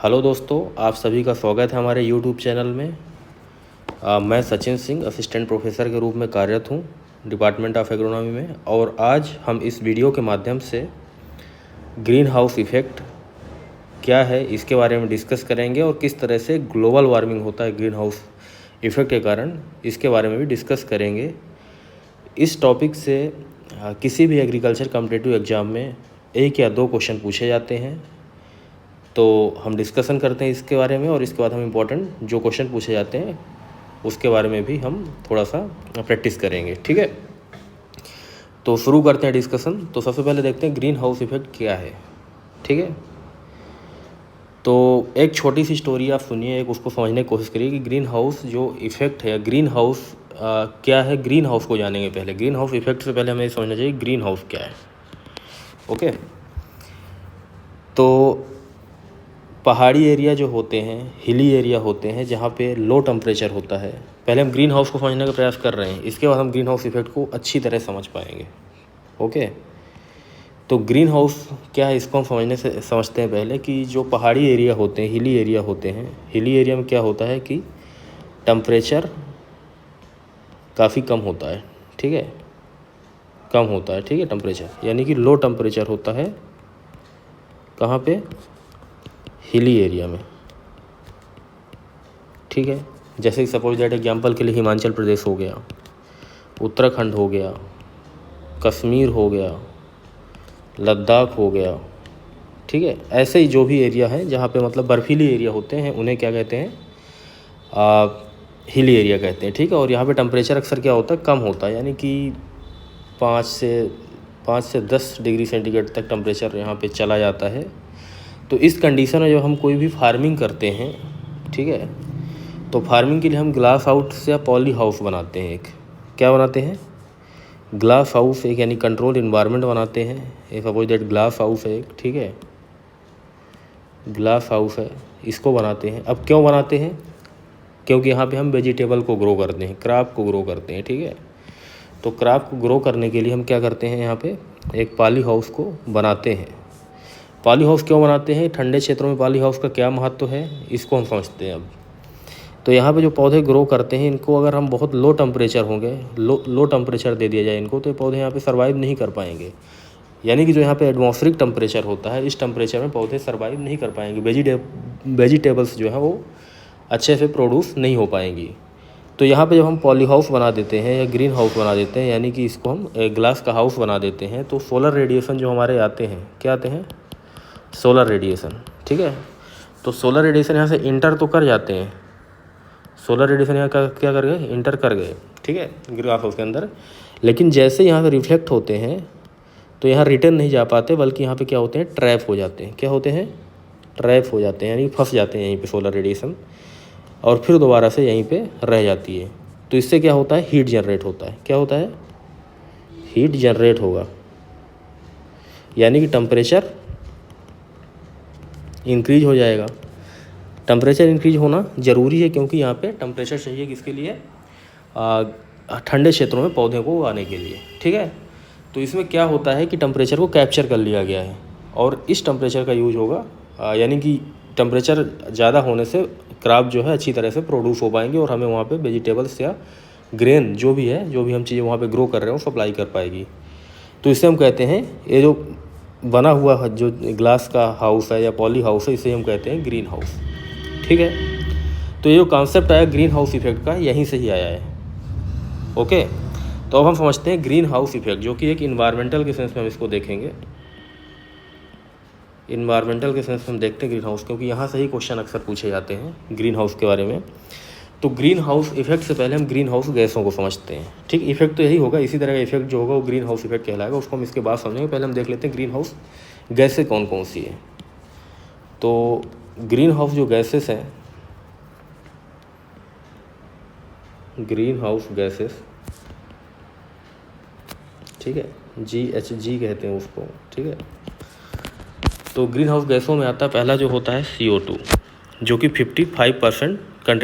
Hello दोस्तों, आप सभी का स्वागत है हमारे यूट्यूब चैनल में। मैं सचिन सिंह असिस्टेंट प्रोफेसर के रूप में कार्यरत हूँ डिपार्टमेंट ऑफ एग्रोनॉमी में। और आज हम इस वीडियो के माध्यम से ग्रीन हाउस इफ़ेक्ट क्या है इसके बारे में डिस्कस करेंगे और किस तरह से ग्लोबल वार्मिंग होता है ग्रीन हाउस इफ़ेक्ट के कारण, इसके बारे में भी डिस्कस करेंगे। इस टॉपिक से किसी भी एग्रीकल्चर कॉम्पिटिटिव एग्ज़ाम में 1 या 2 क्वेश्चन पूछे जाते हैं, तो हम डिस्कशन करते हैं इसके बारे में और इसके बाद हम इम्पोर्टेंट जो क्वेश्चन पूछे जाते हैं उसके बारे में भी हम थोड़ा सा प्रैक्टिस करेंगे। ठीक है, तो शुरू करते हैं डिस्कशन। तो सबसे पहले देखते हैं ग्रीन हाउस इफ़ेक्ट क्या है। ठीक है, तो एक छोटी सी स्टोरी आप सुनिए, एक उसको समझने की कोशिश करिए कि ग्रीन हाउस जो इफ़ेक्ट है, ग्रीन हाउस क्या है। ग्रीन हाउस को जानेंगे पहले। ग्रीन हाउस इफ़ेक्ट से पहले हमें समझना चाहिए ग्रीन हाउस क्या है। ओके, तो पहाड़ी एरिया जो होते हैं, हिली एरिया होते हैं, जहाँ पे लो टेम्परेचर होता है। पहले हम ग्रीन हाउस को समझने का प्रयास कर रहे हैं, इसके बाद हम ग्रीन हाउस इफ़ेक्ट को अच्छी तरह समझ पाएंगे। ओके, तो ग्रीन हाउस क्या है इसको हम समझते हैं पहले कि जो पहाड़ी एरिया होते हैं, हिली एरिया होते हैं, हिली एरिया में क्या होता है कि टेम्परेचर काफ़ी कम होता है। ठीक है, कम होता है। ठीक है, टेम्परेचर यानी कि लो टेम्परेचर होता है। कहाँ पे? हिली एरिया में। ठीक है, जैसे कि सपोज दैट एग्जांपल के लिए हिमाचल प्रदेश हो गया, उत्तराखंड हो गया, कश्मीर हो गया, लद्दाख हो गया। ठीक है, ऐसे ही जो भी एरिया है जहाँ पे मतलब बर्फीली एरिया होते हैं उन्हें क्या कहते हैं? हिली एरिया कहते हैं। ठीक है, और यहाँ पे टेम्परेचर अक्सर क्या होता है? कम होता है, यानी कि 5 से 10 डिग्री सेंटीग्रेड तक टेम्परेचर यहाँ पे चला जाता है। तो इस कंडीशन में जब हम कोई भी फार्मिंग करते हैं, ठीक है, तो फार्मिंग के लिए हम ग्लास हाउस या पॉली हाउस बनाते हैं। एक क्या बनाते हैं? ग्लास हाउस एक, यानी कंट्रोल इन्वायरमेंट बनाते हैं। ये सपोज दैट ग्लास हाउस है एक। ठीक है, ग्लास हाउस है, इसको बनाते हैं। अब क्यों बनाते हैं? क्योंकि यहाँ पे हम वेजिटेबल को ग्रो करते हैं, क्रॉप को ग्रो करते हैं। ठीक है, तो क्रॉप को ग्रो करने के लिए हम क्या करते हैं? यहाँ पे एक पॉली हाउस को बनाते हैं। पॉली हाउस क्यों बनाते हैं? ठंडे क्षेत्रों में पॉली हाउस का क्या महत्व है इसको हम समझते हैं अब। तो यहाँ पे जो पौधे ग्रो करते हैं, इनको अगर हम बहुत लो टेम्परेचर होंगे, लो टेम्परेचर दे दिया जाए इनको, तो ये पौधे यहाँ पे सर्वाइव नहीं कर पाएंगे। यानी कि जो यहाँ पे एटमॉस्फेरिक टेम्परेचर होता है, इस टेम्परेचर में पौधे सर्वाइव नहीं कर पाएंगे। वेजिटेबल्स जो है वो अच्छे से प्रोड्यूस नहीं हो पाएंगी। तो यहाँ पे जब हम पॉली हाउस बना देते हैं या ग्रीन हाउस बना देते हैं, यानी कि इसको हम ग्लास का हाउस बना देते हैं, तो सोलर रेडिएशन जो हमारे आते हैं, क्या आते हैं? Solar radiation. ठीक है, तो सोलर रेडिएशन यहाँ से इंटर तो कर जाते हैं। सोलर रेडिएशन यहाँ क्या कर गए? इंटर कर गए। ठीक है, ग्लास हाउस के अंदर। लेकिन जैसे यहाँ पे रिफ्लेक्ट होते हैं तो यहाँ रिटर्न नहीं जा पाते, बल्कि यहाँ पे क्या होते हैं? ट्रैप हो जाते हैं। क्या होते हैं? ट्रैप हो जाते हैं, यानी फंस जाते हैं यहीं पे सोलर रेडिएशन, और फिर दोबारा से यहीं पे रह जाती है। तो इससे क्या होता है? हीट जनरेट होता है। क्या होता है? हीट जनरेट होगा, यानी कि टेम्परेचर इंक्रीज हो जाएगा। टेम्परेचर इंक्रीज होना ज़रूरी है, क्योंकि यहाँ पे टेम्परेचर चाहिए किसके लिए? ठंडे क्षेत्रों में पौधे को उगाने के लिए। ठीक है, तो इसमें क्या होता है कि टेम्परेचर को कैप्चर कर लिया गया है और इस टेम्परेचर का यूज होगा, यानी कि टेम्परेचर ज़्यादा होने से क्रॉप जो है अच्छी तरह से प्रोड्यूस हो पाएंगे और हमें वहाँ पे वेजिटेबल्स या ग्रेन जो भी है, जो भी हम चीज़ें वहाँ पे ग्रो कर रहे हैं, वो सप्लाई कर पाएगी। तो इसे हम कहते हैं, ये जो बना हुआ जो ग्लास का हाउस है या पॉली हाउस है, इसे हम कहते हैं ग्रीन हाउस। ठीक है, तो ये जो कॉन्सेप्ट आया ग्रीन हाउस इफेक्ट का, यहीं से ही आया है। ओके, तो अब हम समझते हैं ग्रीन हाउस इफेक्ट, जो कि एक इन्वायरमेंटल के सेंस में हम इसको देखेंगे। इन्वायरमेंटल के सेंस में हम देखते हैं ग्रीन हाउस, क्योंकि यहाँ से ही क्वेश्चन अक्सर पूछे जाते हैं ग्रीन हाउस के बारे में। तो ग्रीन हाउस इफेक्ट से पहले हम ग्रीन हाउस गैसों को समझते हैं। ठीक, इफेक्ट तो यही होगा, इसी तरह का इफेक्ट जो होगा वो ग्रीन हाउस इफेक्ट कहलाएगा, उसको हम इसके बाद समझेंगे। पहले हम देख लेते हैं ग्रीन हाउस गैसें कौन कौन सी है। तो ग्रीन हाउस जो गैसेस हैं, ग्रीन हाउस गैसेस, ठीक है, GHG कहते हैं उसको। ठीक है, तो ग्रीन हाउस गैसों में आता है पहला जो होता है CO2, जो कि 55%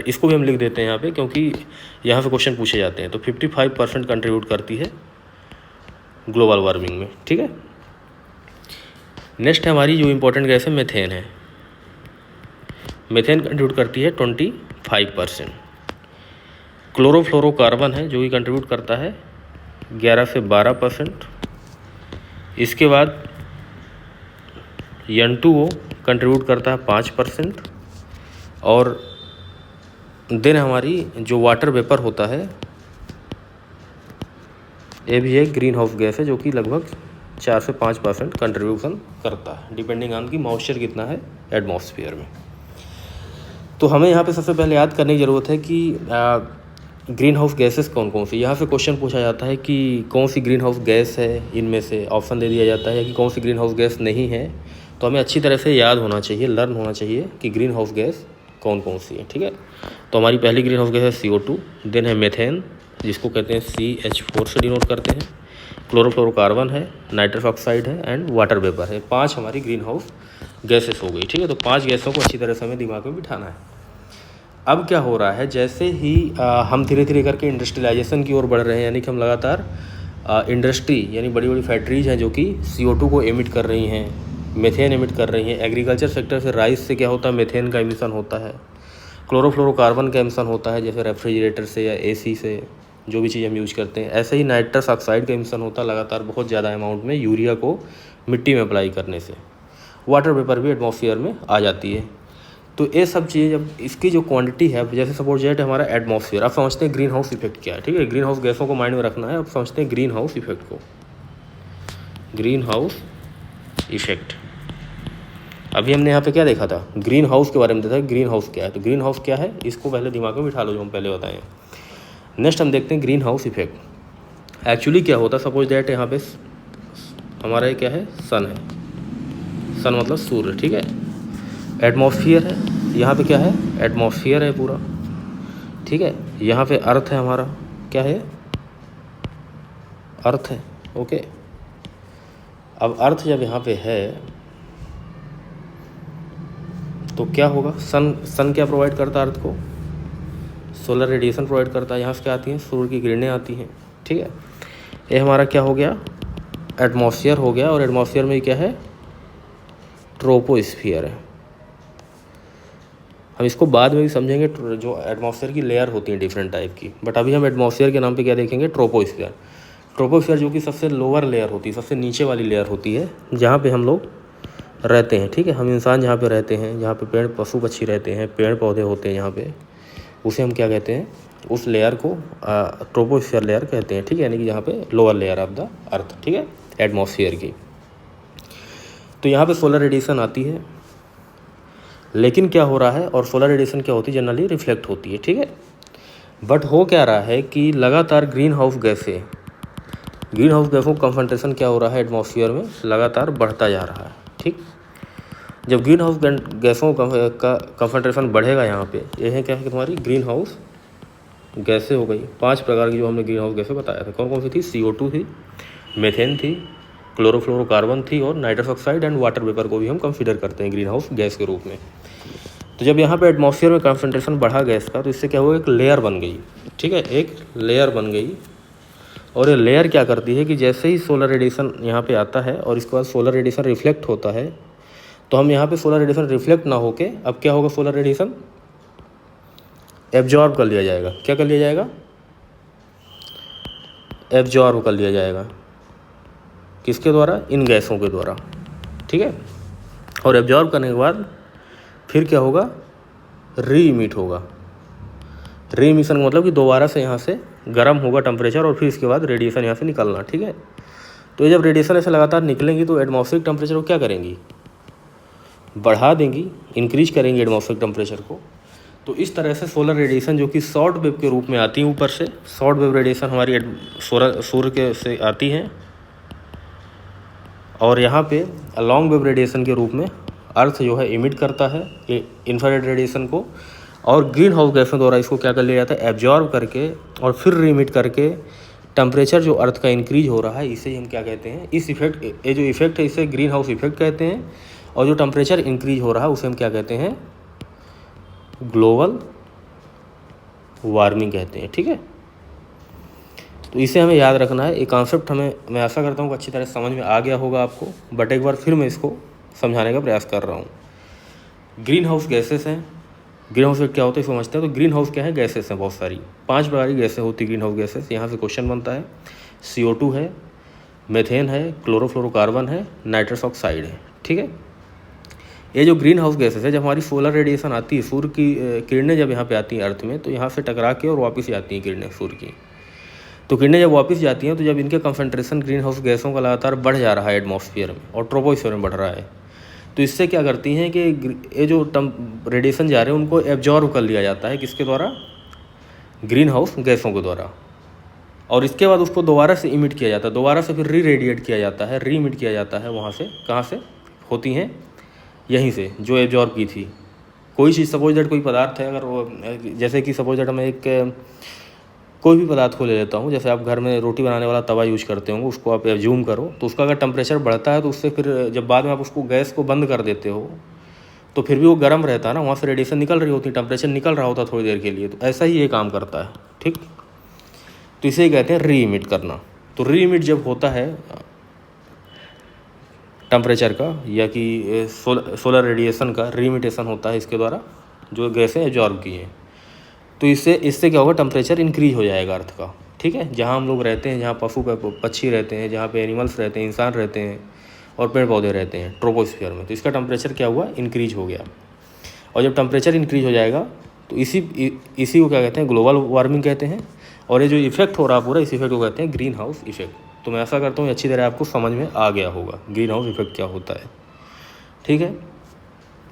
इसको भी हम लिख देते हैं यहाँ पे, क्योंकि यहाँ से क्वेश्चन पूछे जाते हैं। तो 55% कंट्रीब्यूट करती है ग्लोबल वार्मिंग में। ठीक है, नेक्स्ट हमारी जो इम्पोर्टेंट गैस है, मेथेन है। मीथेन कंट्रीब्यूट करती है 25%। क्लोरोफ्लोरोकार्बन है जो कि कंट्रीब्यूट करता है 11 से 12%। इसके बाद N2O कंट्रीब्यूट करता है 5%। और देन हमारी जो वाटर वेपर होता है ये भी एक ग्रीन हाउस गैस है जो कि लगभग 4 से 5% कंट्रीब्यूशन करता है डिपेंडिंग ऑन की मॉइस्चर कितना है एटमॉस्फेयर में। तो हमें यहाँ पे सबसे पहले याद करने की ज़रूरत है कि ग्रीन हाउस गैसेस कौन कौन सी। यहाँ से क्वेश्चन पूछा जाता है कि कौन सी ग्रीन हाउस गैस है, इनमें से ऑप्शन दे दिया जाता है कि कौन सी ग्रीन हाउस गैस नहीं है। तो हमें अच्छी तरह से याद होना चाहिए, लर्न होना चाहिए कि ग्रीन हाउस गैस कौन कौन सी है। ठीक है, तो हमारी पहली ग्रीन हाउस गैस है CO2, देन है मेथेन जिसको कहते हैं CH4 से डिनोट करते हैं, क्लोरोफ्लोरोकार्बन है, नाइट्रस ऑक्साइड है एंड वाटर वेपर है। 5 हमारी ग्रीन हाउस गैसेस हो गई। ठीक है, तो 5 गैसों को अच्छी तरह से हमें दिमाग में बिठाना है। अब क्या हो रहा है, जैसे ही हम धीरे धीरे करके इंडस्ट्रियलाइजेशन की ओर बढ़ रहे हैं, यानी कि हम लगातार इंडस्ट्री यानी बड़ी बड़ी फैक्ट्रीज हैं जो कि CO2 को एमिट कर रही हैं, मेथेन एमिट कर रही हैं। एग्रीकल्चर सेक्टर से राइस से क्या होता है, मेथेन का एमिशन होता है। क्लोरोफ्लोरोकार्बन का एमिशन होता है जैसे रेफ्रिजरेटर से या AC से जो भी चीज़ हम यूज करते हैं। ऐसे ही नाइट्रस ऑक्साइड का एमिशन होता है लगातार बहुत ज़्यादा अमाउंट में यूरिया को मिट्टी में अप्लाई करने से। वाटर वेपर भी एटमॉस्फेयर में आ जाती है। तो ये सब चीज़ें जब इसकी जो क्वांटिटी है, जैसे सपोज जेट हमारा एटमॉस्फेयर, आप समझते हैं ग्रीन हाउस इफेक्ट क्या है। ठीक है, ग्रीन हाउस गैसों को माइंड में रखना है। अब समझते हैं ग्रीन हाउस इफेक्ट को। ग्रीन हाउस इफेक्ट, अभी हमने यहाँ पे क्या देखा था, ग्रीन हाउस के बारे में देखा। ग्रीन हाउस क्या है, तो ग्रीन हाउस क्या है इसको पहले दिमाग में बिठा लो जो हम पहले बताएं। नेक्स्ट हम देखते हैं ग्रीन हाउस इफेक्ट एक्चुअली क्या होता है। सपोज दैट यहाँ पे हमारा क्या है, सन है, सन मतलब सूर्य। ठीक है, एटमॉस्फेयर है, यहाँ पे क्या है, एटमॉस्फेयर है पूरा। ठीक है, यहाँ पे अर्थ है, हमारा क्या है, अर्थ है। ओके, अब अर्थ जब यहाँ पे है तो क्या होगा, सन क्या प्रोवाइड करता है अर्थ को, सोलर रेडिएशन प्रोवाइड करता है। यहाँ से क्या आती हैं, सूर्य की किरणें आती हैं। ठीक है, ये हमारा क्या हो गया, एटमॉस्फेयर हो गया। और एटमॉस्फेयर में क्या है, ट्रोपोस्फियर है। हम इसको बाद में भी समझेंगे, जो एटमॉस्फेयर की लेयर होती हैं डिफरेंट टाइप की, बट अभी हम एटमॉस्फेयर के नाम पे क्या देखेंगे, ट्रोपोस्फियर। ट्रोपोस्फियर जो कि सबसे लोअर लेयर होती है, सबसे नीचे वाली लेयर होती है जहाँ पे हम लोग रहते हैं। ठीक है, हम इंसान जहाँ पे रहते हैं, जहाँ पे पेड़ पशु पक्षी रहते हैं, पेड़ पौधे होते हैं यहाँ पे, उसे हम क्या कहते हैं, उस लेयर को ट्रोपोस्फियर लेयर कहते हैं। ठीक है, यानी कि यहाँ पे lower layer of the earth. ठीक है, एटमॉस्फेयर की। तो यहाँ पे सोलर रेडिएशन आती है, लेकिन क्या हो रहा है, और सोलर रेडिएशन क्या होती है, जनरली रिफ्लेक्ट होती है। ठीक है, बट हो क्या रहा है कि लगातार ग्रीन हाउस गैसों का कंसंट्रेशन क्या हो रहा है एटमॉस्फेयर में, लगातार बढ़ता जा रहा है। ठीक, जब ग्रीन हाउस गैसों का कंसंट्रेशन बढ़ेगा, यहाँ पे ये है क्या है कि तुम्हारी ग्रीन हाउस गैसें हो गई। 5 प्रकार की जो हमने ग्रीन हाउस गैसें बताया था, कौन कौन सी थी, CO2 थी, मेथेन थी, क्लोरोफ्लोरोकार्बन थी, और nitrous oxide and water vapour को भी हम कंसीडर करते हैं ग्रीन हाउस गैस के रूप में। तो जब यहाँ पे एटमॉस्फेयर में कंसंट्रेशन बढ़ा गैस का, तो इससे क्या हुआ, एक लेयर बन गई। ठीक है, एक लेयर बन गई। और ये लेयर क्या करती है कि जैसे ही सोलर रेडिएशन यहाँ पे आता है और इसके बाद सोलर रेडिएशन रिफ्लेक्ट होता है, तो हम यहाँ पे सोलर रेडिएशन रिफ्लेक्ट ना होके अब क्या होगा, सोलर रेडिएशन एब्जॉर्ब कर लिया जाएगा। क्या कर लिया जाएगा, एब्जॉर्ब कर लिया जाएगा। किसके द्वारा, इन गैसों के द्वारा। ठीक है, और एब्जॉर्ब करने के बाद फिर क्या होगा, री इमिट होगा। री इमिशन मतलब कि दोबारा से यहाँ से गर्म होगा टेम्परेचर, और फिर इसके बाद रेडिएशन यहाँ से निकलना। ठीक है, तो ये जब रेडिएशन ऐसे लगातार निकलेंगी तो एटमॉस्फेरिक टेम्परेचर को क्या करेंगी, बढ़ा देंगी, इंक्रीज करेंगी एटमॉस्फेरिक टेम्परेचर को। तो इस तरह से सोलर रेडिएशन जो कि शॉर्ट वेव के रूप में आती है, ऊपर से शॉर्ट वेव रेडिएशन हमारी सूर्य के से आती हैं, और यहाँ पे लॉन्ग वेव रेडिएशन के रूप में अर्थ जो है इमिट करता है इंफ्रारेड रेडिएशन को, और ग्रीन हाउस गैसों द्वारा इसको क्या कर लिया जाता है, एब्जॉर्ब करके और फिर रीमिट करके टेम्परेचर जो अर्थ का इंक्रीज हो रहा है, इसे हम क्या कहते हैं, इस इफेक्ट, ये जो इफेक्ट है इसे ग्रीन हाउस इफेक्ट कहते हैं। और जो टेम्परेचर इंक्रीज हो रहा है उसे हम क्या कहते हैं, ग्लोबल वार्मिंग कहते हैं। ठीक है, तो इसे हमें याद रखना है। एक कॉन्सेप्ट मैं आशा करता हूँ कि अच्छी तरह समझ में आ गया होगा आपको, बट एक बार फिर मैं इसको समझाने का प्रयास कर रहा हूँ। ग्रीन हाउस गैसेस हैं ग्रीन हाउस इफेक्ट क्या होता है इसको समझते हैं। तो ग्रीन हाउस क्या है, गैसेस हैं बहुत सारी, 5 प्रकार की गैसें होती है ग्रीन हाउस गैसेस। यहाँ से क्वेश्चन बनता है, CO2 है, मेथेन है, क्लोरोफ्लोरोकार्बन है, नाइट्रस ऑक्साइड है, ठीक है। ये जो ग्रीन हाउस गैसेस है, जब हमारी सोलर रेडिएशन आती है, सूर्य की किरणें जब यहाँ पे आती हैं अर्थ में, तो यहाँ से टकरा के और वापस जाती हैं किरणें सूर्य की। तो किरणें जब वापस जाती हैं तो जब इनके कंसंट्रेशन ग्रीन हाउस गैसों का लगातार बढ़ जा रहा है एटमॉस्फेयर में और ट्रोपोस्फीयर में बढ़ रहा है, तो इससे क्या करती हैं कि ये जो रेडिएशन जा रहे हैं उनको एब्जॉर्ब कर लिया जाता है, किसके द्वारा, ग्रीन हाउस गैसों के द्वारा। और इसके बाद उसको दोबारा से इमिट किया जाता है, दोबारा से फिर री रेडिएट किया जाता है, री इमिट किया जाता है। वहाँ से कहाँ से होती हैं, यहीं से जो एब्जॉर्ब की थी। कोई चीज़, सपोज दैट कोई पदार्थ है, अगर वो, जैसे कि सपोज दैट मैं एक कोई भी पदार्थ को ले लेता हूँ, जैसे आप घर में रोटी बनाने वाला तवा यूज करते होंगे, उसको आप एज्यूम करो, तो उसका अगर टेम्परेचर बढ़ता है तो उससे फिर जब बाद में आप उसको गैस को बंद कर देते हो तो फिर भी वो गर्म रहता है ना, वहाँ से रेडिएशन निकल रही होती है, टेम्परेचर निकल रहा होता है थोड़ी देर के लिए। तो ऐसा ही ये काम करता है, ठीक। तो इसे कहते हैं री इमिट करना। तो री इमिट जब होता है टेम्परेचर का या कि सोलर रेडिएशन का री इमिटेशन होता है इसके द्वारा, जो गैसें एब्जॉर्ब की हैं, तो इससे क्या होगा, टेम्परेचर इंक्रीज हो जाएगा अर्थ का, ठीक है। जहाँ हम लोग रहते हैं, जहाँ पशु पक्षी रहते हैं, जहाँ पे एनिमल्स रहते हैं, इंसान रहते हैं और पेड़ पौधे रहते हैं ट्रोपोस्फीयर में, तो इसका टेम्परेचर क्या हुआ, इंक्रीज हो गया। और जब टेम्परेचर इंक्रीज हो जाएगा तो इसी को क्या कहते हैं, ग्लोबल वार्मिंग कहते हैं। और ये जो इफेक्ट हो रहा पूरा, इस इफेक्ट को कहते हैं ग्रीन हाउस इफेक्ट। तो मैं ऐसा करता हूँ अच्छी तरह आपको समझ में आ गया होगा ग्रीन हाउस इफेक्ट क्या होता है, ठीक है।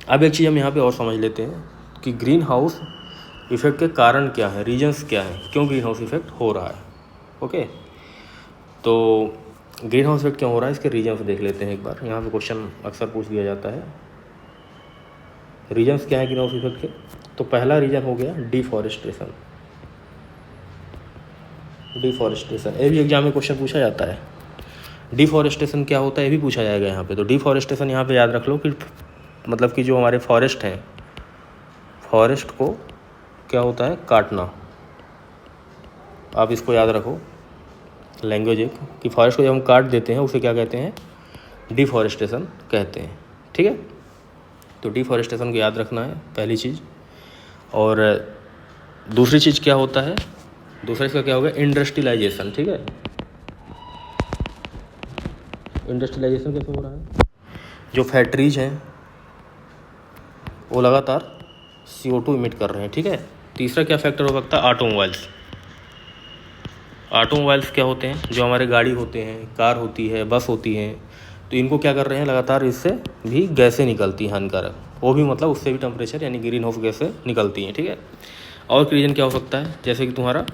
अब एक चीज़ हम यहाँ पे और समझ लेते हैं कि ग्रीन हाउस इफेक्ट के कारण क्या है, रीजंस क्या है, क्यों ग्रीन हाउस इफेक्ट हो रहा है। ओके, तो ग्रीन हाउस इफेक्ट क्यों हो रहा है, इसके रीजंस देख लेते हैं एक बार। यहाँ पे क्वेश्चन अक्सर पूछ दिया जाता है, रीजंस क्या है ग्रीन हाउस इफेक्ट के। तो पहला रीजन हो गया डिफॉरेस्टेशन। डिफॉरेस्टेशन, ये भी एग्जाम में क्वेश्चन पूछा जाता है। डिफॉरेस्टेशन क्या होता है, ये भी पूछा जाएगा यहाँ पे। तो डिफॉरेस्टेशन यहाँ पे याद रख लो कि मतलब कि जो हमारे फॉरेस्ट हैं, फॉरेस्ट को क्या होता है, काटना। आप इसको याद रखो, लैंग्वेज एक, कि फॉरेस्ट को जब हम काट देते हैं उसे क्या कहते हैं, डिफॉरेस्टेशन कहते हैं, ठीक है। तो डिफॉरेस्टेशन को याद रखना है पहली चीज़। और दूसरी चीज़ क्या होता है, दूसरा इसका क्या होगा, इंडस्ट्रियलाइजेशन, ठीक है। इंडस्ट्रियलाइजेशन कैसे हो रहा है, जो फैक्ट्रीज हैं वो लगातार CO2 इमिट कर रहे हैं, ठीक है। तीसरा क्या फैक्टर हो सकता है, ऑटोमोबाइल्स। ऑटोमोबाइल्स क्या होते हैं, जो हमारे गाड़ी होते हैं, कार होती है, बस होती हैं, तो इनको क्या कर रहे हैं, लगातार इससे भी गैसें निकलती हैं हानिकारक, वो भी मतलब उससे भी टेम्परेचर यानी ग्रीन हाउस गैसें निकलती हैं, ठीक है। और रीजन क्या हो सकता है, जैसे कि तुम्हारा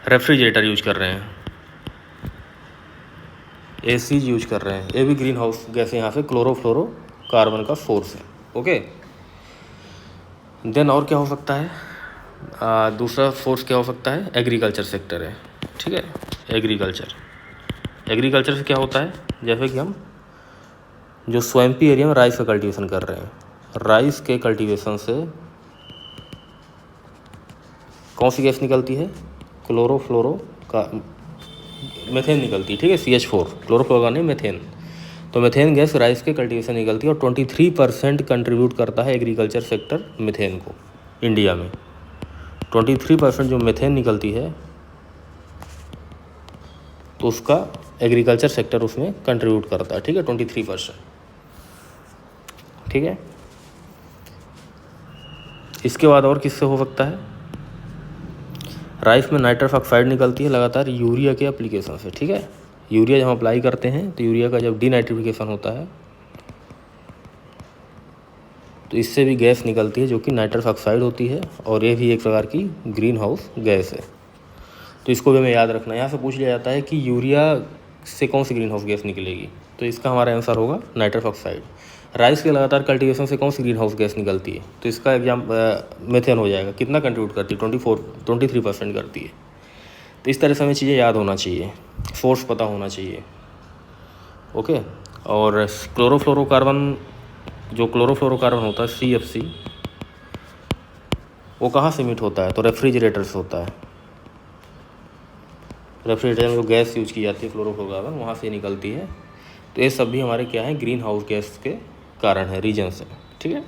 रेफ्रिजरेटर यूज कर रहे हैं, AC यूज कर रहे हैं, ये भी ग्रीन हाउस गैस यहाँ से क्लोरोफ्लोरोकार्बन का सोर्स है, ओके। देन और क्या हो सकता है, दूसरा सोर्स क्या हो सकता है, एग्रीकल्चर सेक्टर है, ठीक है। एग्रीकल्चर से क्या होता है, जैसे कि हम जो स्वैम्पी एरिया में राइस का कल्टीवेशन कर रहे हैं, राइस के कल्टीवेशन से कौन सी गैस निकलती है, क्लोरोफ्लोरो का मेथेन निकलती है, ठीक है, CH4, क्लोरोफ्लोरो नहीं, मेथेन। तो मेथेन गैस राइस के कल्टीवेशन निकलती है और 23% कंट्रीब्यूट करता है एग्रीकल्चर सेक्टर मेथेन को इंडिया में। 23% जो मेथेन निकलती है तो उसका एग्रीकल्चर सेक्टर उसमें कंट्रीब्यूट करता है, ठीक है, 23%, ठीक है। इसके बाद और किससे हो सकता है, राइस में नाइट्रस ऑक्साइड निकलती है लगातार यूरिया के एप्लीकेशन से, ठीक है। यूरिया जब हम अप्लाई करते हैं तो यूरिया का जब डीनाइट्रिफिकेशन होता है तो इससे भी गैस निकलती है जो कि नाइट्रस ऑक्साइड होती है, और ये भी एक प्रकार की ग्रीन हाउस गैस है। तो इसको भी हमें याद रखना है। यहाँ से पूछ लिया जाता है कि यूरिया से कौन सी ग्रीन हाउस गैस निकलेगी, तो इसका हमारा आंसर होगा नाइट्रस ऑक्साइड। राइस के लगातार कल्टीवेशन से कौन सी ग्रीन हाउस गैस निकलती है, तो इसका एग्जाम मेथेन हो जाएगा। कितना कंट्रीब्यूट करती है, 23% करती है। तो इस तरह से हमें चीज़ें याद होना चाहिए, सोर्स पता होना चाहिए, ओके। और क्लोरोफ्लोरोकार्बन, जो क्लोरोफ्लोरोकार्बन होता है CFC, वो कहाँ से इमिट होता है, तो रेफ्रिजरेटर से होता है। रेफ्रिजरेटर में जो गैस यूज की जाती है क्लोरोफ्लोरोकार्बन, वहाँ से निकलती है। तो ये सब भी हमारे क्या है, ग्रीन हाउस गैस के कारण है, रीजन से, ठीक है।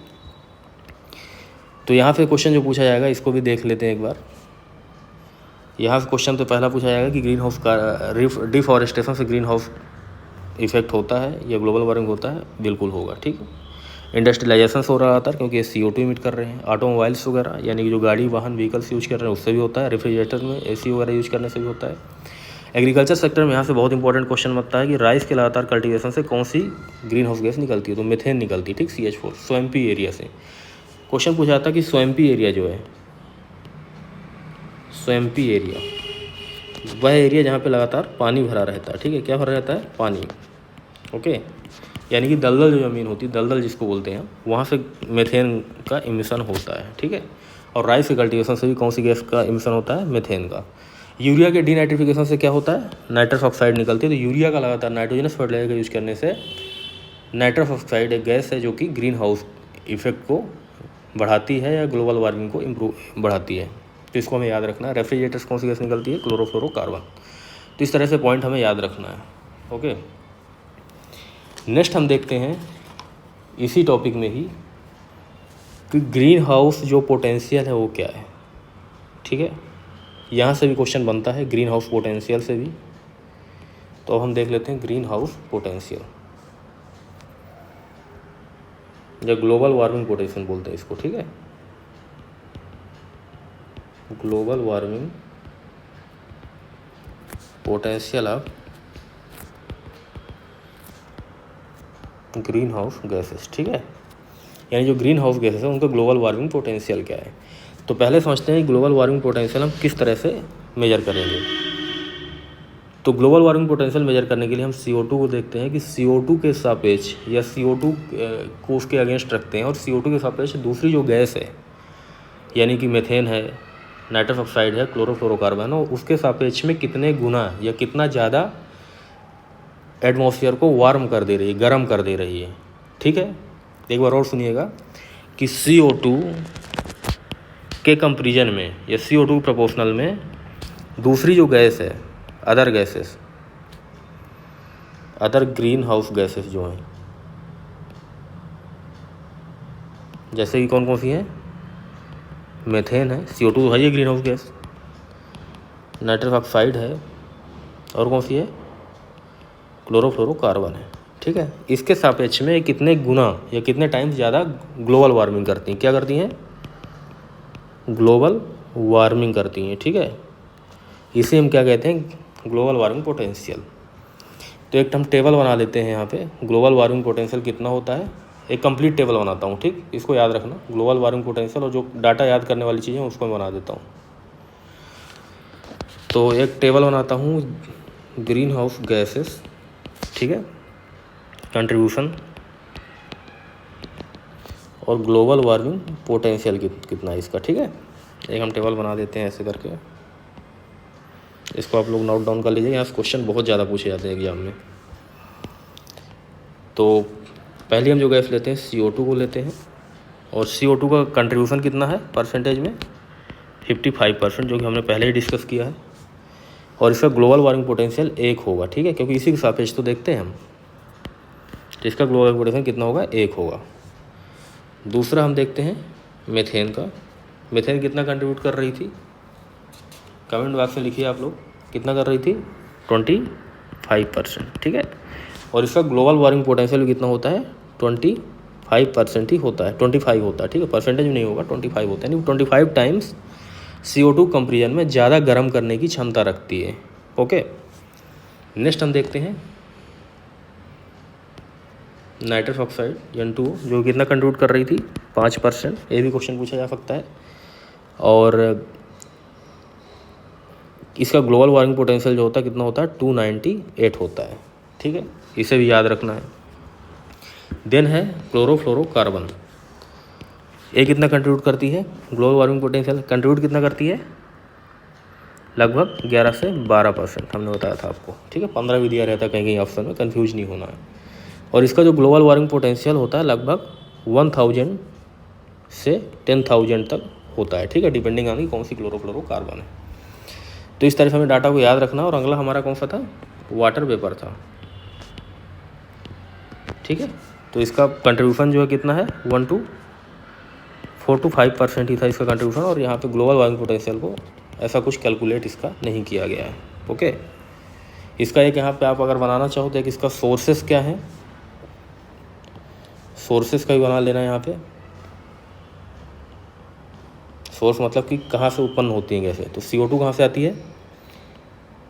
तो यहाँ से क्वेश्चन जो पूछा जाएगा इसको भी देख लेते हैं एक बार। यहाँ से क्वेश्चन तो पहला पूछा जाएगा कि ग्रीन हाउस का डिफॉरेस्टेशन से ग्रीन हाउस इफेक्ट होता है या ग्लोबल वार्मिंग होता है? बिल्कुल होगा, ठीक है। इंडस्ट्रियलाइजेशन से हो रहा था क्योंकि ये CO2 इमिट कर रहे हैं। ऑटोमोबाइल्स वगैरह यानी कि जो गाड़ी वाहन व्हीकल्स यूज कर रहे हैं उससे भी होता है। रेफ्रिजरेटर में AC वगैरह यूज करने से भी होता है। एग्रीकल्चर सेक्टर में यहाँ से बहुत इंपॉर्टेंट क्वेश्चन बनता है कि राइस के लगातार कल्टीवेशन से कौन सी ग्रीन हाउस गैस निकलती है? तो मीथेन निकलती है, ठीक, CH4 स्वैम्पी एरिया से। क्वेश्चन पूछा था कि स्वैम्पी एरिया जो है, स्वैम्पी एरिया वह एरिया जहाँ पे लगातार पानी भरा रहता है, ठीक है। क्या भरा रहता है? पानी, ओके। यानी कि दलदल जो ज़मीन होती है, दलदल जिसको बोलते हैं, वहाँ से मीथेन का इमिशन होता है, ठीक है। और राइस के कल्टीवेशन से भी कौन सी गैस का इमिशन होता है? मीथेन का। यूरिया के डीनाइट्रिफिकेशन से क्या होता है? नाइट्रस ऑक्साइड निकलती है। तो यूरिया का लगातार नाइट्रोजनस फर्टिलाइजर का यूज़ करने से नाइट्रस ऑक्साइड एक गैस है जो कि ग्रीन हाउस इफेक्ट को बढ़ाती है या ग्लोबल वार्मिंग को बढ़ाती है। तो इसको हमें याद रखना है। रेफ्रिजरेटर्स कौन सी गैस निकलती है? क्लोरोफ्लोरोकार्बन। तो इस तरह से पॉइंट हमें याद रखना है, ओके। नेक्स्ट हम देखते हैं इसी टॉपिक में ही कि ग्रीन हाउस जो पोटेंशियल है वो क्या है, ठीक है। यहाँ से भी क्वेश्चन बनता है ग्रीन हाउस पोटेंशियल से भी। तो अब हम देख लेते हैं ग्रीन हाउस पोटेंशियल या ग्लोबल वार्मिंग पोटेंशियल बोलते हैं इसको, ठीक है। Global warming potential of green house gases, ठीक है। यानी जो ग्रीन हाउस गैसेस है उनका ग्लोबल वार्मिंग पोटेंशियल क्या है। तो पहले समझते हैं ग्लोबल वार्मिंग पोटेंशियल हम किस तरह से मेजर करेंगे। तो ग्लोबल वार्मिंग पोटेंशियल मेजर करने के लिए हम CO2 को देखते हैं कि CO2 के सापेक्ष या CO2 को उसके अगेंस्ट रखते हैं और CO2 के सापेक्ष दूसरी जो गैस है यानी कि मीथेन है, नाइट्रस ऑक्साइड है, क्लोरोफ्लोरोकार्बन है, उसके सापेक्ष में कितने गुना या कितना ज़्यादा एटमॉस्फेयर को वार्म कर दे रही है, गर्म कर दे रही है, ठीक है। एक बार और सुनिएगा कि CO2 के कंपेरिजन में या CO2 प्रोपोर्शनल में दूसरी जो गैस है, other gases, other green house gases जो हैं, जैसे कि कौन कौन सी हैं? मीथेन है, CO2 तो है ये green house gas, nitrous oxide है, और कौन सी है? क्लोरोफ्लोरोकार्बन है, ठीक है। इसके सापेक्ष में कितने गुना या कितने टाइम्स ज़्यादा ग्लोबल वार्मिंग करती हैं? क्या करती हैं? ग्लोबल वार्मिंग करती हैं, ठीक है। इसे हम क्या कहते हैं? Global warming potential. तो एक हम टेबल बना लेते हैं यहाँ पे, ग्लोबल वार्मिंग पोटेंशियल कितना होता है। एक कंप्लीट टेबल बनाता हूँ, ठीक, इसको याद रखना, ग्लोबल वार्मिंग पोटेंशियल, और जो डाटा याद करने वाली चीज़ें उसको मैं बना देता हूँ। तो एक टेबल बनाता हूँ ग्रीन हाउस गैसेस, ठीक है, कंट्रीब्यूशन और ग्लोबल वार्मिंग पोटेंशियल कितना है इसका, ठीक है। एक हम टेबल बना देते हैं ऐसे करके, इसको आप लोग नोट डाउन कर लीजिए, यहाँ से क्वेश्चन बहुत ज़्यादा पूछे जाते हैं एग्जाम में। तो पहले हम जो गैस लेते हैं CO2 को लेते हैं, और CO2 का कंट्रीब्यूशन कितना है परसेंटेज में? 55%, जो कि हमने पहले ही डिस्कस किया है। और इसका ग्लोबल वार्मिंग पोटेंशियल 1 होगा, ठीक है, क्योंकि इसी के सापेक्ष तो देखते हैं हम। तो इसका ग्लोबल पोटेंशियल कितना होगा? 1 होगा। दूसरा हम देखते हैं मीथेन का। मीथेन कितना कंट्रीब्यूट कर रही थी? कमेंट बॉक्स में लिखिए आप लोग, कितना कर रही थी? 25%, ठीक है। और इसका ग्लोबल वार्मिंग पोटेंशियल कितना होता है? 25% ही होता है, 25 होता है, ठीक है, परसेंटेज में नहीं होगा, 25 होता है। यानी 25 टाइम्स CO2 कंपेरिजन में ज़्यादा गर्म करने की क्षमता रखती है, ओके। नेक्स्ट हम देखते हैं नाइट्रस ऑक्साइड N2O, जो कितना कंट्रीब्यूट कर रही थी? 5%। ये भी क्वेश्चन पूछा जा सकता है। और इसका ग्लोबल वार्मिंग पोटेंशियल जो होता है कितना होता है? 298 होता है, ठीक है, इसे भी याद रखना है। देन है क्लोरोफ्लोरोकार्बन, ये कितना कंट्रीब्यूट करती है? ग्लोबल वार्मिंग पोटेंशियल कंट्रीब्यूट कितना करती है? लगभग 11 से 12%, हमने बताया था आपको, ठीक है। 15 भी दिया रहता है कहीं कहीं ऑप्शन में, कन्फ्यूज नहीं होना है। और इसका जो ग्लोबल वार्मिंग पोटेंशियल होता है लगभग 1000 से 10,000 तक होता है, ठीक है, डिपेंडिंग ऑन कौन सी क्लोरोफ्लोरोकार्बन है। तो इस तरह से हमें डाटा को याद रखना। और अगला हमारा कौन सा था? वाटर वेपर था, ठीक है। तो इसका कंट्रीब्यूशन जो है कितना है? 1 to 4 to 5% ही था इसका कंट्रीब्यूशन, और यहाँ पे ग्लोबल वार्मिंग पोटेंशियल को ऐसा कुछ कैलकुलेट इसका नहीं किया गया है। ओके, इसका एक यहाँ पे आप अगर बनाना चाहो तो एक इसका सोर्सेस क्या है, सोर्सेस का भी बना लेना। यहाँ पे सोर्स मतलब कि कहाँ से उत्पन्न होती हैं गैसें। तो CO2 कहाँ से आती है,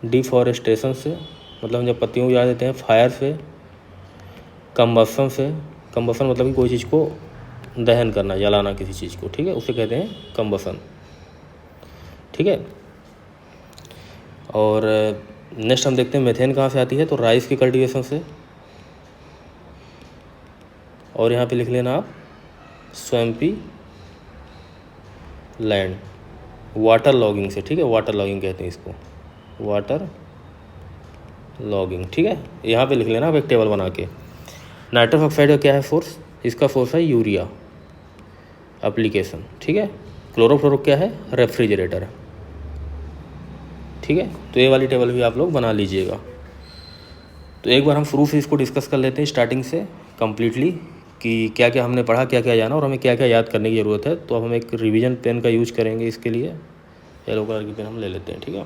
डिफॉरेस्टेशन से, मतलब जब पत्तियों को जला देते हैं, फायर से, कंबसन से, कंबसन मतलब कि कोई चीज़ को दहन करना, जलाना किसी चीज़ को, ठीक है, उसे कहते हैं कंबसन, ठीक है। और नेक्स्ट हम देखते हैं मेथेन कहाँ से आती है, तो राइस की कल्टीवेशन से, और यहाँ पे लिख लेना आप स्वैम्पी लैंड, वाटर लॉगिंग से, ठीक है, वाटर लॉगिंग कहते हैं इसको, वाटर लॉगिंग, ठीक है। यहाँ पे लिख लेना आप एक टेबल बना के। नाइट्रस ऑक्साइड का क्या है सोर्स, इसका सोर्स है यूरिया एप्लीकेशन, ठीक है। क्लोरोफ्लोरो क्या है, रेफ्रिजरेटर, ठीक है। तो ये वाली टेबल भी आप लोग बना लीजिएगा। तो एक बार हम शुरू से इसको डिस्कस कर लेते हैं स्टार्टिंग से कंप्लीटली, कि क्या क्या हमने पढ़ा, क्या क्या जाना और हमें क्या क्या याद करने की ज़रूरत है। तो अब हम एक रिवीजन पेन का यूज करेंगे इसके लिए, येलो कलर की पेन हम ले लेते हैं, ठीक है।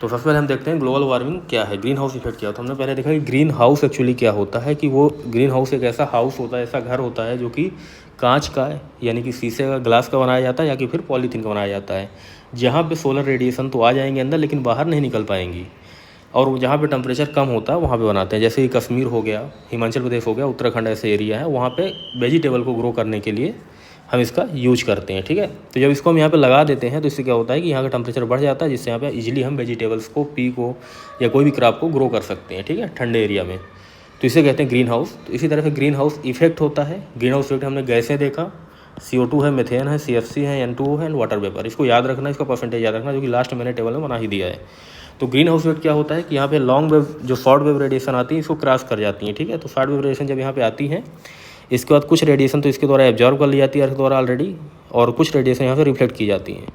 तो सबसे पहले हम देखते हैं ग्लोबल वार्मिंग क्या है, ग्रीन हाउस इफेक्ट क्या होता है। हमने पहले देखा कि ग्रीन हाउस एक्चुअली क्या होता है, कि वो ग्रीन हाउस एक ऐसा हाउस होता है, ऐसा घर होता है जो कि कांच का है, यानी कि शीशे का, ग्लास का बनाया जाता है, या कि फिर पॉलीथीन का बनाया जाता है, जहाँ पे सोलर रेडिएशन तो आ जाएंगे अंदर लेकिन बाहर नहीं निकल पाएंगी, और जहाँ पे टेम्परेचर कम होता है वहाँ पे बनाते हैं। जैसे कि कश्मीर हो गया, हिमाचल प्रदेश हो गया, उत्तराखंड ऐसे एरिया है, वहाँ पे वेजिटेबल को ग्रो करने के लिए हम इसका यूज करते हैं, ठीक है। तो जब इसको हम यहाँ पे लगा देते हैं तो इससे क्या होता है कि यहाँ का टेम्परेचर बढ़ जाता है, जिससे यहाँ पे इजीली हम वेजिटेबल्स को, पी को, या कोई भी क्रॉप को ग्रो कर सकते हैं, ठीक है, ठंडे एरिया में। तो इसे कहते हैं ग्रीन हाउस। तो इसी तरह से ग्रीन हाउस इफेक्ट होता है। ग्रीन हाउस इफेक्ट हमने गैसें देखा, CO2 है, मेथेन है, CFC है, N2O है एंड वाटर वेपर। इसको याद रखना, इसका परसेंटेज याद रखना, जो कि लास्ट मैंने टेबल में बना ही दिया है। तो ग्रीन हाउस इफेक्ट क्या होता है कि यहाँ पे लॉन्ग वेव, जो शॉर्ट वेव रेडिएशन आती है, इसको क्रॉस कर जाती है, ठीक है। तो शॉर्ट वेव रेडिएशन जब यहाँ पे आती है, इसके बाद कुछ रेडिएशन तो इसके द्वारा एब्जॉर्व कर ली जाती है अर्थ द्वारा ऑलरेडी, और कुछ रेडिएशन यहाँ पे रिफ्लेक्ट की जाती हैं।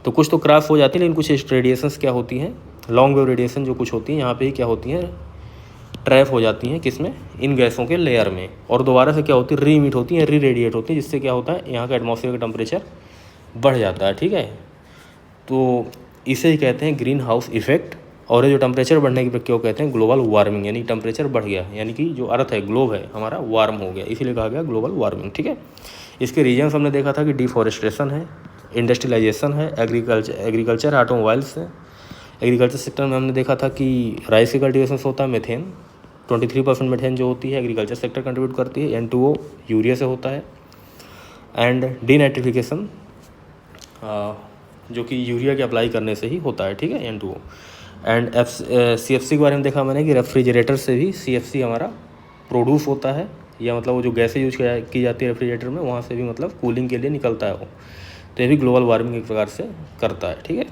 तो कुछ तो क्रॉस हो जाती है, लेकिन कुछ रेडिएशंस क्या होती हैं, लॉन्ग वेव रेडिएशन जो कुछ होती हैं यहाँ पे ही क्या होती हैं, ट्रैप हो जाती हैं, किसमें, इन गैसों के लेयर में, और दोबारा से क्या होती है, री इमिट होती है, री रेडिएट होती है, जिससे क्या होता है, यहाँ का एटमॉस्फेयर का टेम्परेचर बढ़ जाता है, ठीक है। तो इसे ही कहते हैं ग्रीन हाउस इफेक्ट। और ये जो टेम्परेचर बढ़ने की प्रक्रिया को कहते हैं ग्लोबल वार्मिंग, यानी टेम्परेचर बढ़ गया, यानी कि जो अर्थ है, ग्लोब है हमारा, वार्म हो गया, इसीलिए कहा गया ग्लोबल वार्मिंग, ठीक है। इसके रीजन्स हमने देखा था कि डिफॉरेस्टेशन है, इंडस्ट्रियलाइजेशन है, एग्रीकल्चर ऑटोमोबाइल्स है। एग्रीकल्चर सेक्टर में हमने देखा था कि राइस के कल्टिवेशन से होता है मेथेन, 23% मेथेन जो होती है एग्रीकल्चर सेक्टर कंट्रीब्यूट करती है। N2O यूरिया से होता है। एंड डीनाइट्रिफिकेशन जो कि यूरिया के अप्लाई करने से ही होता है, ठीक है, N2O। एंड CFC के बारे में देखा मैंने कि रेफ्रिजरेटर से भी CFC हमारा प्रोड्यूस होता है, या मतलब वो जो गैसें यूज की जाती है रेफ्रिजरेटर में, वहाँ से भी मतलब कूलिंग के लिए निकलता है वो। तो ये भी ग्लोबल वार्मिंग एक प्रकार से करता है, ठीक है।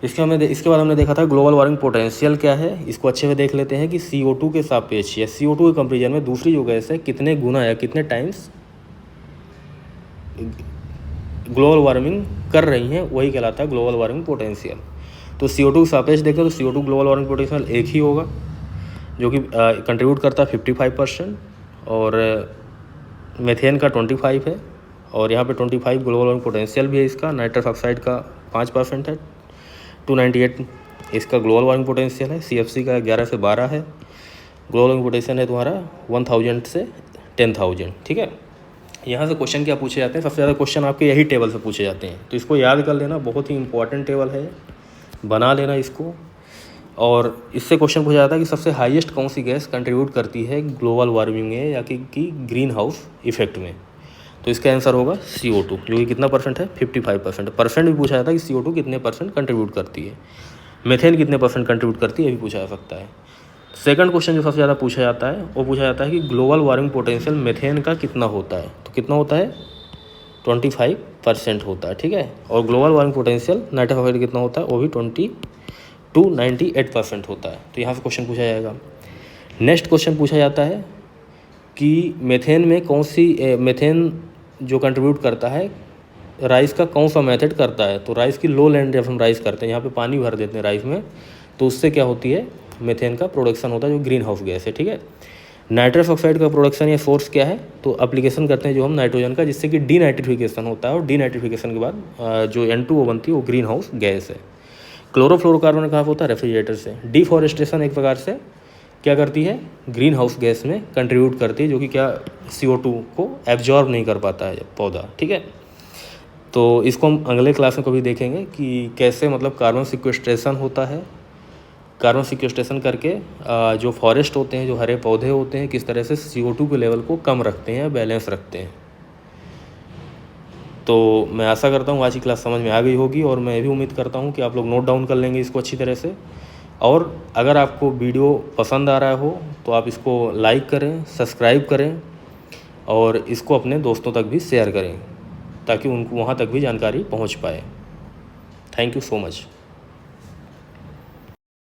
इसके बाद हमने देखा था ग्लोबल वार्मिंग पोटेंशियल क्या है। इसको अच्छे से देख लेते हैं कि CO2 के सापेक्ष या CO2 के कंपेरिजन में दूसरी जो गैस है कितने गुना या कितने टाइम्स ग्लोबल वार्मिंग कर रही हैं, वही कहलाता है ग्लोबल वार्मिंग पोटेंशियल। तो CO2 के सापेक्ष देखें तो CO2 ग्लोबल वार्मिंग पोटेंशियल एक ही होगा, जो कि कंट्रीब्यूट करता है 55%, और मेथेन का 25 है, और यहाँ पे 25 ग्लोबल वार्मिंग पोटेंशियल भी है इसका। नाइट्रस ऑक्साइड का 5% है, 298 इसका ग्लोबल वार्मिंग पोटेंशियल है। CFC का 11 से 12 है। ग्लोबल वार्मिंग पोटेंशियल है तुम्हारा 1000 से 10,000, ठीक है। यहाँ से क्वेश्चन क्या पूछे जाते हैं, सबसे ज़्यादा क्वेश्चन आपके यही टेबल से पूछे जाते हैं, तो इसको याद कर लेना, बहुत ही इंपॉर्टेंट टेबल है, बना लेना इसको। और इससे क्वेश्चन पूछा जाता है कि सबसे हाईएस्ट कौन सी गैस कंट्रीब्यूट करती है ग्लोबल वार्मिंग में या कि ग्रीन हाउस इफेक्ट में। तो इसका आंसर होगा CO2, जो कि कितना परसेंट है, 55%। परसेंट भी पूछा जाता है कि CO2 कितने परसेंट कंट्रीब्यूट करती है, मेथेन कितने परसेंट कंट्रीब्यूट करती है, ये भी पूछा जा सकता है। सेकंड क्वेश्चन जो सबसे ज़्यादा पूछा जाता है वो पूछा जाता है कि ग्लोबल वार्मिंग पोटेंशियल मेथेन का कितना होता है। तो कितना होता है, 25% होता है, ठीक है। और global warming potential nitrous oxide कितना होता है, वो भी 20 to 98% होता है। तो यहाँ से क्वेश्चन पूछा जाएगा। नेक्स्ट क्वेश्चन पूछा जाता है कि मेथेन में कौन सी मेथेन जो कंट्रीब्यूट करता है राइस का कौन सा मेथड करता है। तो राइस की लो लैंड जब हम राइस करते हैं, यहाँ पे पानी भर देते हैं राइस में, तो उससे क्या होती है, मेथेन का प्रोडक्शन होता है, जो ग्रीन हाउस गैस है, ठीक है। नाइट्रस ऑक्साइड का प्रोडक्शन या सोर्स क्या है, तो एप्लीकेशन करते हैं जो हम नाइट्रोजन का, जिससे कि डीनाइट्रिफिकेशन होता है, और डीनाइट्रिफिकेशन के बाद जो N2O बनती है वो ग्रीन हाउस गैस है। क्लोरोफ्लोरोकार्बन कहाँ होता है, रेफ्रिजरेटर से। डिफॉरेस्टेशन एक प्रकार से क्या करती है, ग्रीन हाउस गैस में कंट्रीब्यूट करती है, जो कि क्या CO2 को एब्जॉर्ब नहीं कर पाता है पौधा, ठीक है। तो इसको हम अगले क्लास में कभी देखेंगे कि कैसे मतलब कार्बन सिक्वेस्ट्रेशन होता है, कार्बन सिक्वेस्ट्रेशन करके जो फॉरेस्ट होते हैं, जो हरे पौधे होते हैं, किस तरह से CO2 के लेवल को कम रखते हैं, बैलेंस रखते हैं। तो मैं आशा करता हूँ आज की क्लास समझ में आ गई होगी, और मैं भी उम्मीद करता हूँ कि आप लोग नोट डाउन कर लेंगे इसको अच्छी तरह से। और अगर आपको वीडियो पसंद आ रहा हो तो आप इसको लाइक करें, सब्सक्राइब करें, और इसको अपने दोस्तों तक भी शेयर करें, ताकि उनको वहाँ तक भी जानकारी पहुँच पाए। Thank you so much.